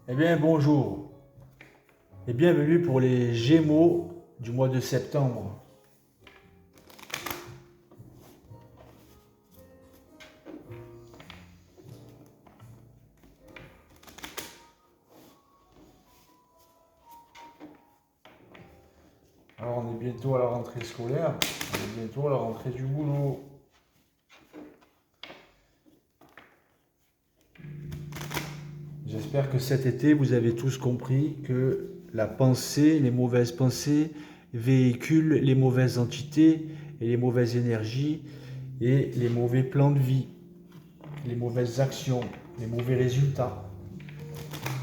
Eh bien, bonjour et bienvenue pour les Gémeaux du mois de septembre. Alors, on est bientôt à la rentrée scolaire, on est bientôt à la rentrée du boulot. J'espère que cet été, vous avez tous compris que la pensée, les mauvaises pensées, véhiculent les mauvaises entités et les mauvaises énergies et les mauvais plans de vie, les mauvaises actions, les mauvais résultats.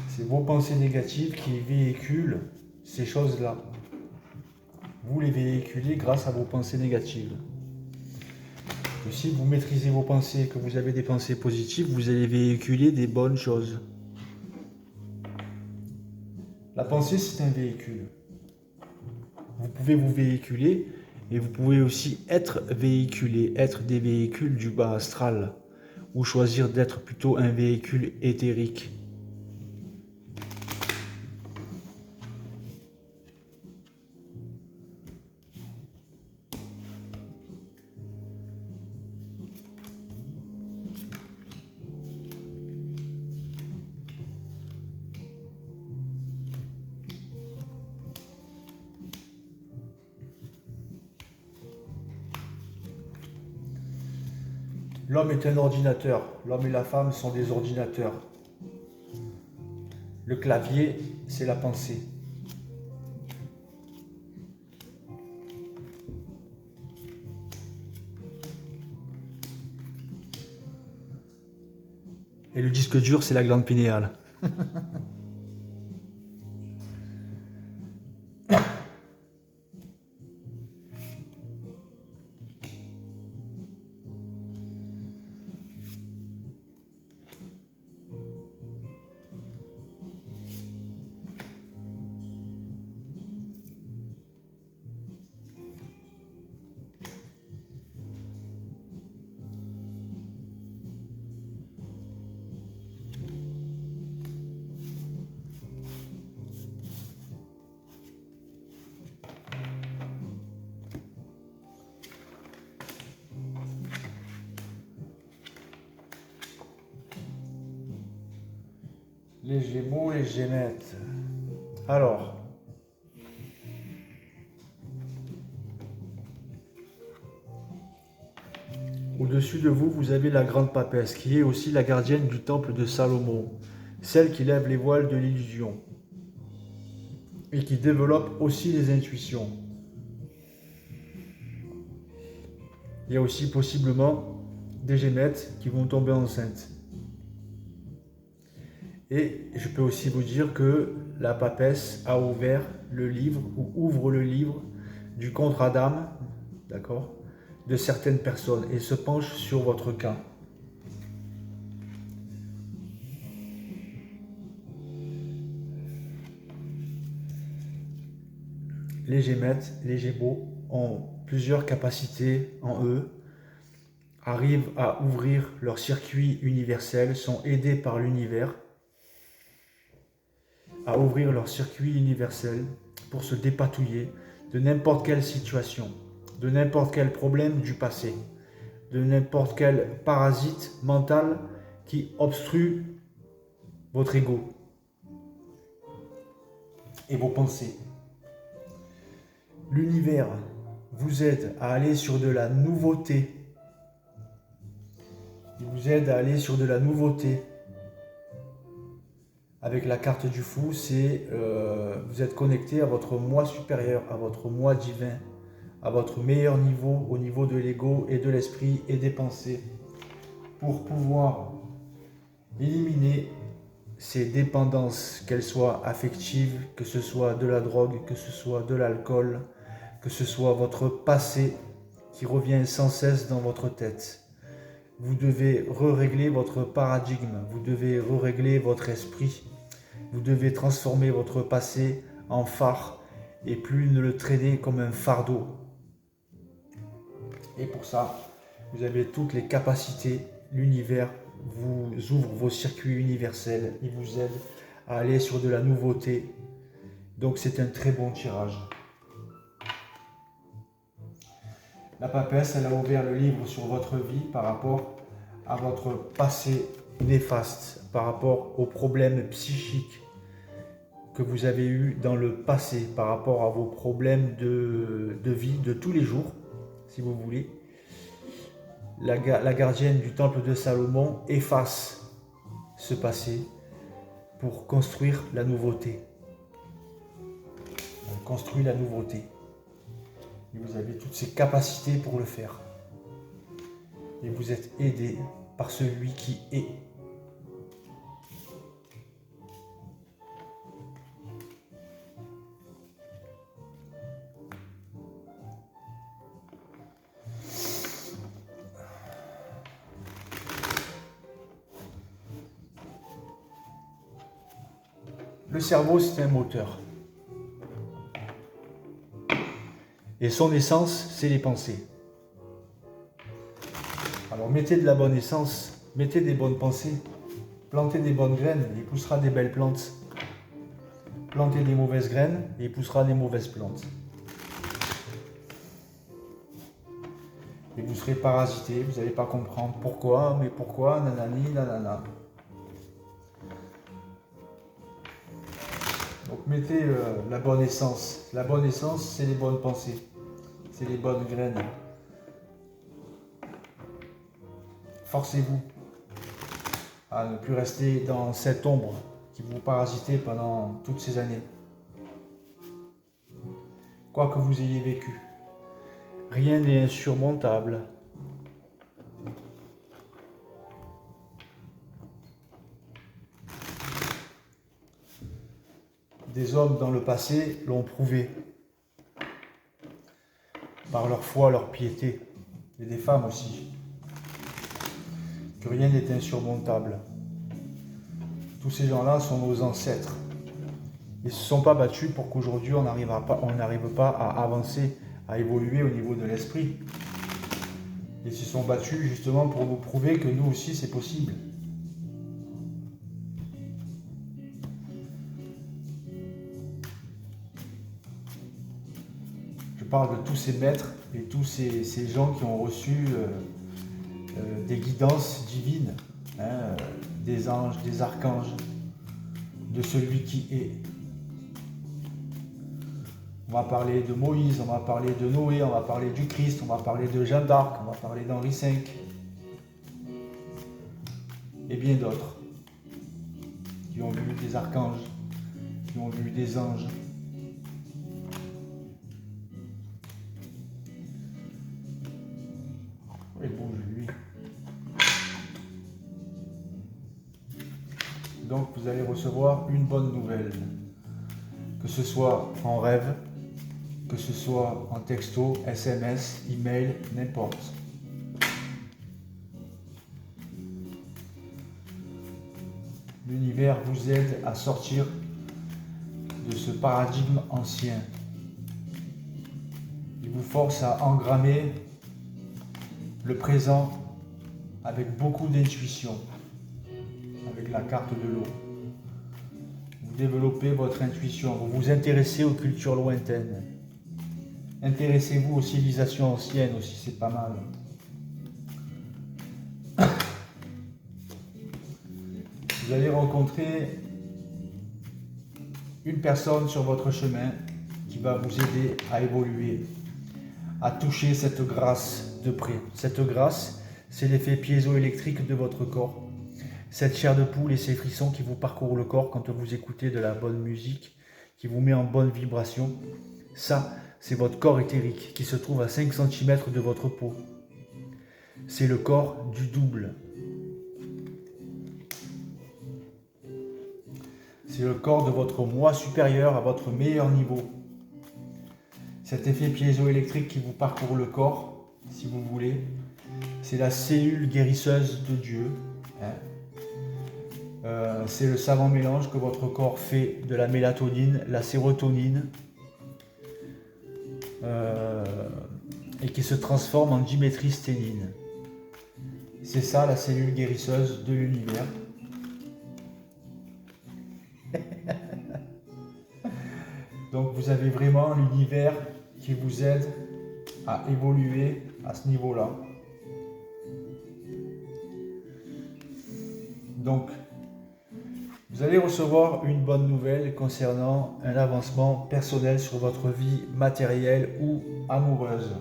C'est vos pensées négatives qui véhiculent ces choses-là. Vous les véhiculez grâce à vos pensées négatives. Et si vous maîtrisez vos pensées, que vous avez des pensées positives, vous allez véhiculer des bonnes choses. La pensée, c'est un véhicule. Vous pouvez vous véhiculer, et vous pouvez aussi être véhiculé, être des véhicules du bas astral, ou choisir d'être plutôt un véhicule éthérique. L'homme est un ordinateur, l'homme et la femme sont des ordinateurs. Le clavier, c'est la pensée. Et le disque dur, c'est la glande pinéale. Les Gémeaux, les Gémettes. Alors, au-dessus de vous, vous avez la grande papesse, qui est aussi la gardienne du temple de Salomon, celle qui lève les voiles de l'illusion, et qui développe aussi les intuitions. Il y a aussi possiblement des Gémettes qui vont tomber enceintes. Et je peux aussi vous dire que la papesse a ouvert le livre, ou ouvre le livre du contrat d'âme, d'accord, de certaines personnes, et se penche sur votre cas. Les Gémettes, les Gémeaux ont plusieurs capacités en eux, arrivent à ouvrir leur circuit universel, sont aidés par l'univers à ouvrir leur circuit universel pour se dépatouiller de n'importe quelle situation, de n'importe quel problème du passé, de n'importe quel parasite mental qui obstrue votre ego et vos pensées. L'univers vous aide à aller sur de la nouveauté. Il vous aide à aller sur de la nouveauté. Avec la carte du fou, c'est vous êtes connecté à votre moi supérieur, à votre moi divin, à votre meilleur niveau, au niveau de l'ego et de l'esprit et des pensées, pour pouvoir éliminer ces dépendances, qu'elles soient affectives, que ce soit de la drogue, que ce soit de l'alcool, que ce soit votre passé qui revient sans cesse dans votre tête. Vous devez régler votre paradigme, vous devez régler votre esprit, vous devez transformer votre passé en phare et plus ne le traîner comme un fardeau. Et pour ça, vous avez toutes les capacités, l'univers vous ouvre vos circuits universels, il vous aide à aller sur de la nouveauté. Donc c'est un très bon tirage. La papesse, elle a ouvert le livre sur votre vie par rapport à votre passé néfaste, par rapport aux problèmes psychiques que vous avez eus dans le passé, par rapport à vos problèmes de vie de tous les jours, si vous voulez. La gardienne du temple de Salomon efface ce passé pour construire la nouveauté. On construit la nouveauté. Et vous avez toutes ces capacités pour le faire. Et vous êtes aidé par celui qui est. Le cerveau, c'est un moteur. Et son essence, c'est les pensées. Alors mettez de la bonne essence, mettez des bonnes pensées, plantez des bonnes graines, il poussera des belles plantes. Plantez des mauvaises graines, et il poussera des mauvaises plantes. Et vous serez parasité, vous n'allez pas comprendre pourquoi, mais pourquoi, nanani, nanana. Donc mettez la bonne essence. La bonne essence, c'est les bonnes pensées. C'est les bonnes graines. Forcez-vous à ne plus rester dans cette ombre qui vous parasitait pendant toutes ces années. Quoi que vous ayez vécu, rien n'est insurmontable. Des hommes dans le passé l'ont prouvé par leur foi, leur piété, et des femmes aussi, que rien n'est insurmontable. Tous ces gens-là sont nos ancêtres. Ils ne se sont pas battus pour qu'aujourd'hui on n'arrive pas à avancer, à évoluer au niveau de l'esprit. Ils se sont battus justement pour nous prouver que nous aussi c'est possible. Je parle de tous ces maîtres et tous ces gens qui ont reçu des guidances divines, hein, des anges, des archanges, de celui qui est. On va parler de Moïse, on va parler de Noé, on va parler du Christ, on va parler de Jeanne d'Arc, on va parler d'Henri V et bien d'autres qui ont vu des archanges, qui ont vu des anges. Et bouge lui. Donc vous allez recevoir une bonne nouvelle, que ce soit en rêve, que ce soit en texto, SMS, email, n'importe. L'univers vous aide à sortir de ce paradigme ancien. Il vous force à engrammer le présent avec beaucoup d'intuition, avec la carte de l'eau. Vous développez votre intuition, vous vous intéressez aux cultures lointaines. Intéressez-vous aux civilisations anciennes aussi, c'est pas mal. Vous allez rencontrer une personne sur votre chemin qui va vous aider à évoluer, à toucher cette grâce de près. Cette grâce, c'est l'effet piézoélectrique de votre corps. Cette chair de poule et ces frissons qui vous parcourent le corps quand vous écoutez de la bonne musique, qui vous met en bonne vibration, ça, c'est votre corps éthérique qui se trouve à 5 cm de votre peau. C'est le corps du double. C'est le corps de votre moi supérieur à votre meilleur niveau. Cet effet piézoélectrique qui vous parcourt le corps, si vous voulez, c'est la cellule guérisseuse de Dieu. C'est le savant mélange que votre corps fait de la mélatonine, la sérotonine, et qui se transforme en diméthylsténine. C'est ça la cellule guérisseuse de l'univers. vous avez vraiment l'univers qui vous aide à évoluer à ce niveau-là. Donc, vous allez recevoir une bonne nouvelle concernant un avancement personnel sur votre vie matérielle ou amoureuse.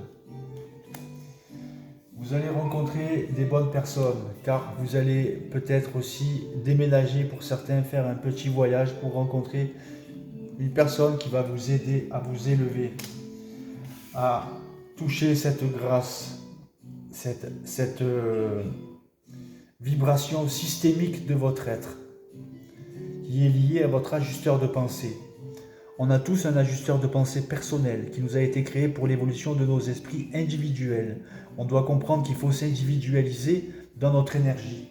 Vous allez rencontrer des bonnes personnes, car vous allez peut-être aussi déménager pour certains, faire un petit voyage pour rencontrer une personne qui va vous aider à vous élever, à toucher cette grâce, cette vibration systémique de votre être, qui est liée à votre ajusteur de pensée. On a tous un ajusteur de pensée personnel qui nous a été créé pour l'évolution de nos esprits individuels. On doit comprendre qu'il faut s'individualiser dans notre énergie.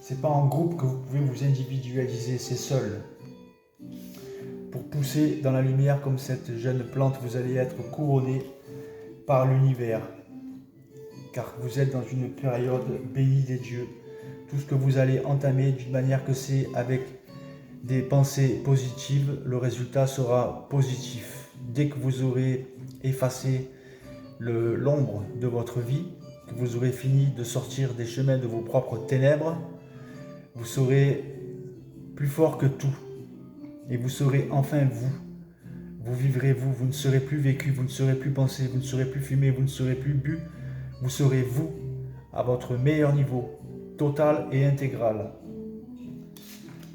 Ce n'est pas en groupe que vous pouvez vous individualiser, c'est seul. Pour pousser dans la lumière comme cette jeune plante, vous allez être couronné par l'univers. Car vous êtes dans une période bénie des dieux. Tout ce que vous allez entamer d'une manière que c'est avec des pensées positives, le résultat sera positif. Dès que vous aurez effacé l'ombre de votre vie, que vous aurez fini de sortir des chemins de vos propres ténèbres, vous serez plus fort que tout. Et vous serez enfin vous. Vous vivrez vous, vous ne serez plus vécu, vous ne serez plus pensé, vous ne serez plus fumé, vous ne serez plus bu. Vous serez vous, à votre meilleur niveau, total et intégral.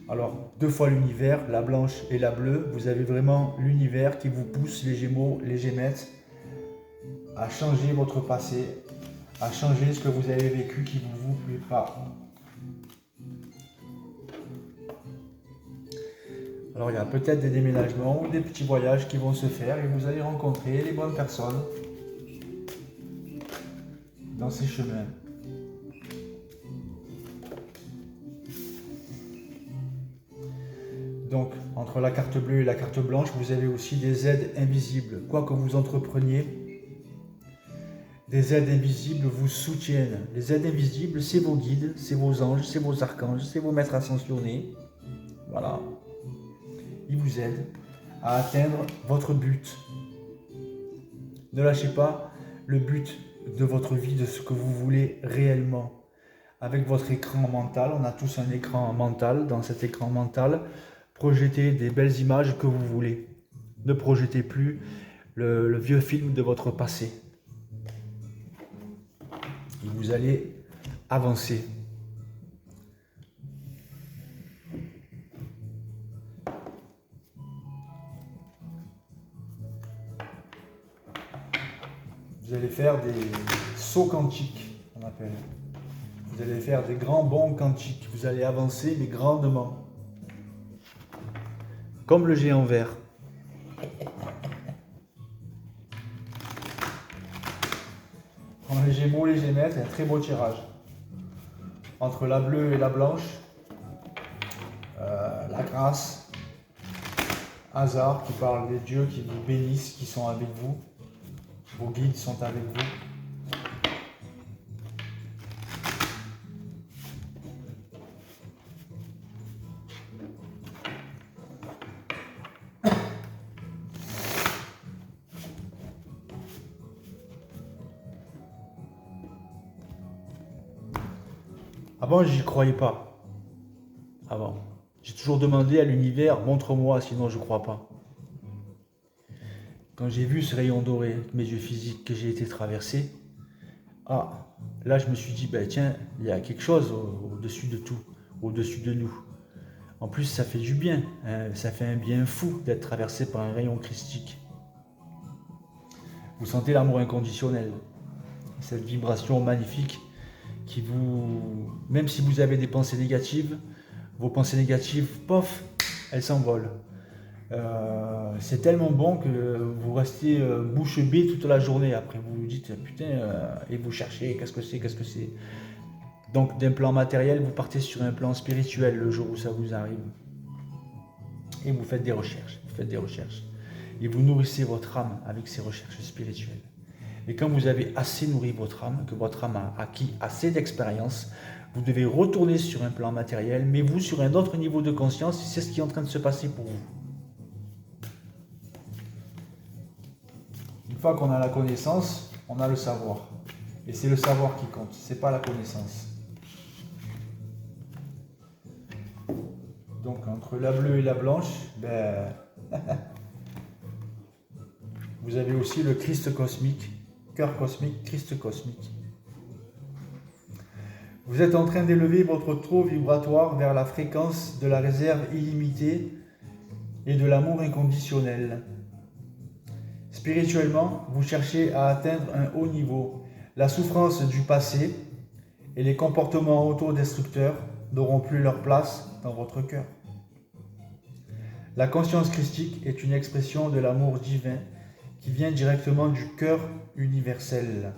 Alors, 2 fois l'univers, la blanche et la bleue, vous avez vraiment l'univers qui vous pousse, les Gémeaux, les Gémettes, à changer votre passé, à changer ce que vous avez vécu qui ne vous plaît pas. Alors, il y a peut-être des déménagements ou des petits voyages qui vont se faire et vous allez rencontrer les bonnes personnes dans ces chemins. Donc, entre la carte bleue et la carte blanche, vous avez aussi des aides invisibles. Quoi que vous entrepreniez, des aides invisibles vous soutiennent. Les aides invisibles, c'est vos guides, c'est vos anges, c'est vos archanges, c'est vos maîtres ascensionnés. Voilà. Ils vous aident à atteindre votre but. Ne lâchez pas le but de votre vie, de ce que vous voulez réellement. Avec votre écran mental, on a tous un écran mental. Dans cet écran mental, projetez des belles images que vous voulez. Ne projetez plus le vieux film de votre passé. Et vous allez avancer. Vous allez faire des sauts quantiques, on appelle. Vous allez faire des grands bonds quantiques. Vous allez avancer, mais grandement. Comme le géant vert. Pour les Gémeaux, les Gémettes, il y a un très beau tirage. Entre la bleue et la blanche, la grâce, hasard qui parle des dieux qui vous bénissent, qui sont avec vous. Vos guides sont avec vous. Avant, j'y croyais pas. Avant. J'ai toujours demandé à l'univers, montre-moi, sinon je crois pas. Quand j'ai vu ce rayon doré avec mes yeux physiques que j'ai été traversé, là je me suis dit, tiens, il y a quelque chose au-dessus de tout, au-dessus de nous. En plus, ça fait du bien, hein, ça fait un bien fou d'être traversé par un rayon christique. Vous sentez l'amour inconditionnel, cette vibration magnifique qui vous, même si vous avez des pensées négatives, vos pensées négatives, pof, elles s'envolent. C'est tellement bon que vous restez bouche bée toute la journée. Après, vous vous dites putain, et vous cherchez qu'est-ce que c'est. Donc, d'un plan matériel, vous partez sur un plan spirituel le jour où ça vous arrive. Et vous faites des recherches. Et vous nourrissez votre âme avec ces recherches spirituelles. Et quand vous avez assez nourri votre âme, que votre âme a acquis assez d'expérience, vous devez retourner sur un plan matériel, mais vous sur un autre niveau de conscience, et c'est ce qui est en train de se passer pour vous. fois qu'on a la connaissance, on a le savoir. Et c'est le savoir qui compte, c'est pas la connaissance. Donc entre la bleue et la blanche, ben, vous avez aussi le Christ cosmique, cœur cosmique, Christ cosmique. Vous êtes en train d'élever votre taux vibratoire vers la fréquence de la réserve illimitée et de l'amour inconditionnel. Spirituellement, vous cherchez à atteindre un haut niveau. La souffrance du passé et les comportements autodestructeurs n'auront plus leur place dans votre cœur. La conscience christique est une expression de l'amour divin qui vient directement du cœur universel.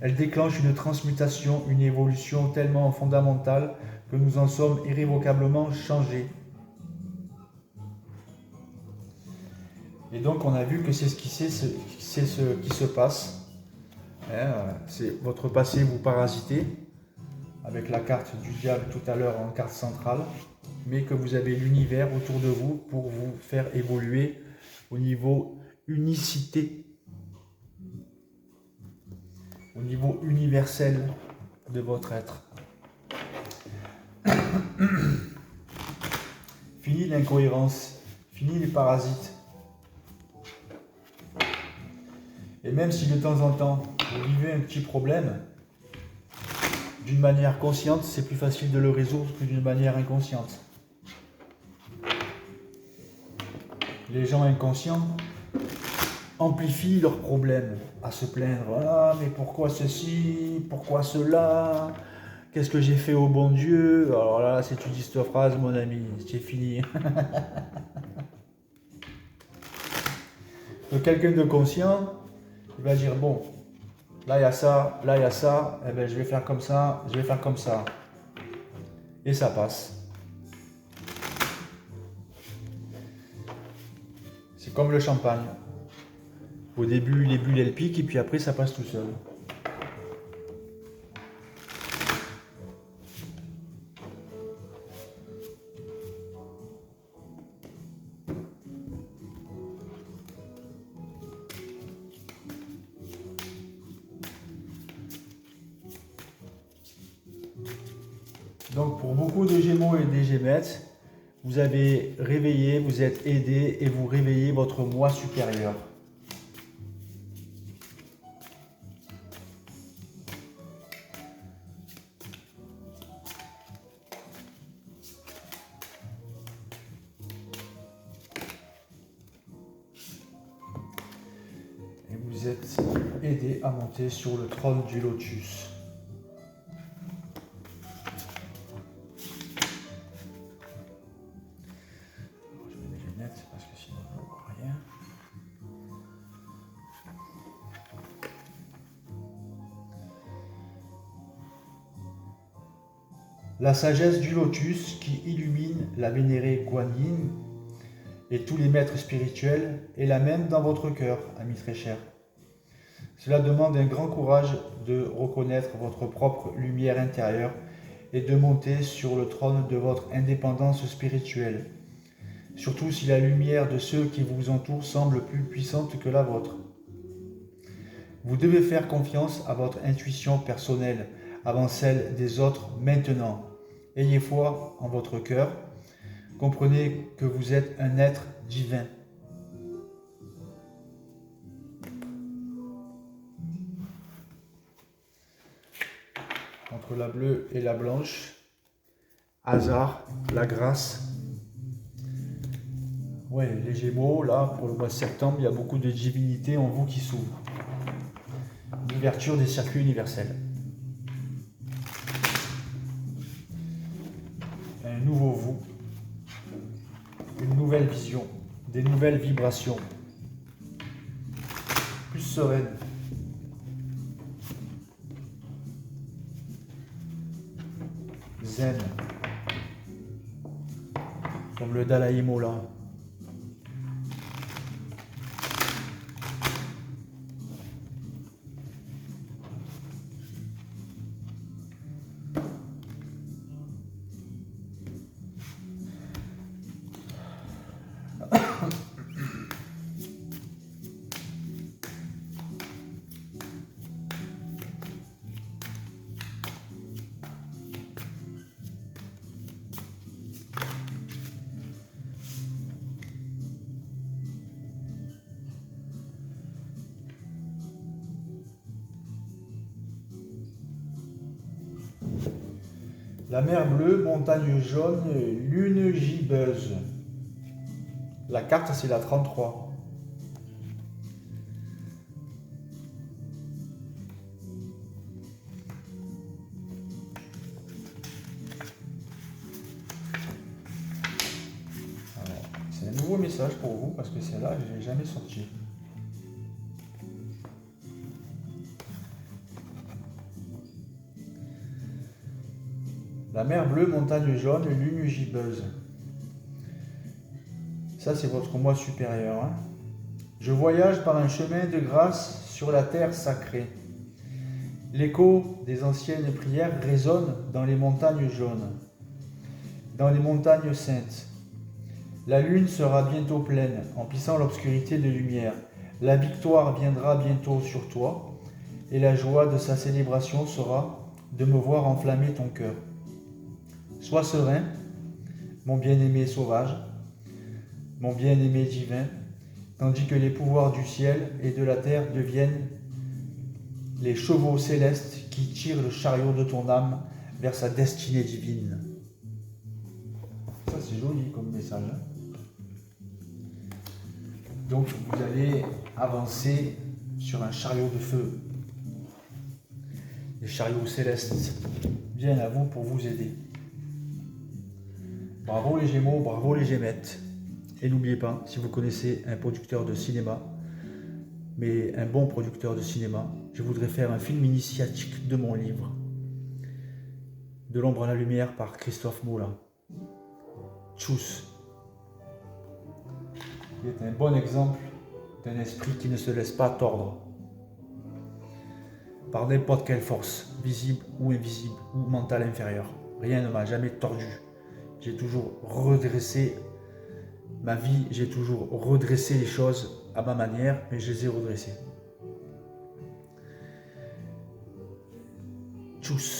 Elle déclenche une transmutation, une évolution tellement fondamentale que nous en sommes irrévocablement changés. Et donc on a vu que c'est ce qui se passe. C'est votre passé vous parasitez, avec la carte du diable tout à l'heure en carte centrale, mais que vous avez l'univers autour de vous pour vous faire évoluer au niveau unicité, au niveau universel de votre être. Fini l'incohérence, fini les parasites. Et même si de temps en temps vous vivez un petit problème, d'une manière consciente, c'est plus facile de le résoudre que d'une manière inconsciente. Les gens inconscients amplifient leurs problèmes à se plaindre. Ah, mais pourquoi ceci? Pourquoi cela? Qu'est-ce que j'ai fait au bon Dieu? Alors là, si tu dis cette phrase, mon ami, c'est fini. Donc quelqu'un de conscient, il va dire, bon, là il y a ça, eh ben, je vais faire comme ça, je vais faire comme ça. Et ça passe. C'est comme le champagne. Au début, les bulles, elles piquent, et puis après, ça passe tout seul. Donc, pour beaucoup de Gémeaux et des Gémettes, vous avez réveillé, vous êtes aidé et vous réveillez votre moi supérieur. Et vous êtes aidé à monter sur le trône du lotus. Parce que sinon je ne vois rien. La sagesse du lotus qui illumine la vénérée Guan Yin et tous les maîtres spirituels est la même dans votre cœur, amis très chers. Cela demande un grand courage de reconnaître votre propre lumière intérieure et de monter sur le trône de votre indépendance spirituelle. Surtout si la lumière de ceux qui vous entourent semble plus puissante que la vôtre. Vous devez faire confiance à votre intuition personnelle avant celle des autres maintenant. Ayez foi en votre cœur. Comprenez que vous êtes un être divin. Entre la bleue et la blanche, hasard, la grâce. Oui, les Gémeaux, là, pour le mois de septembre, il y a beaucoup de divinités en vous qui s'ouvrent. L'ouverture des circuits universels. Un nouveau vous. Une nouvelle vision. Des nouvelles vibrations. Plus sereine. Zen. Comme le Dalai Lama. La mer bleue, montagne jaune, lune gibbeuse. La carte, c'est la 33. Alors, c'est un nouveau message pour vous parce que celle-là, je ne l'ai jamais sorti. La mer bleue, montagne jaune, lune gibbeuse. Ça, c'est votre moi supérieur. Hein. Je voyage par un chemin de grâce sur la terre sacrée. L'écho des anciennes prières résonne dans les montagnes jaunes, dans les montagnes saintes. La lune sera bientôt pleine, emplissant l'obscurité de lumière. La victoire viendra bientôt sur toi, et la joie de sa célébration sera de me voir enflammer ton cœur. Sois serein, mon bien-aimé sauvage, mon bien-aimé divin, tandis que les pouvoirs du ciel et de la terre deviennent les chevaux célestes qui tirent le chariot de ton âme vers sa destinée divine. Ça, c'est joli comme message. Hein. Donc, vous allez avancer sur un chariot de feu. Les chariots célestes viennent à vous pour vous aider. Bravo les Gémeaux, bravo les Gémettes. Et n'oubliez pas, si vous connaissez un producteur de cinéma, mais un bon producteur de cinéma, je voudrais faire un film initiatique de mon livre, De l'ombre à la lumière par Christophe Moulin. Tchuss. Il est un bon exemple d'un esprit qui ne se laisse pas tordre par n'importe quelle force, visible ou invisible, ou mentale inférieure. Rien ne m'a jamais tordu. J'ai toujours redressé ma vie, j'ai toujours redressé les choses à ma manière, mais je les ai redressées. Tchuss.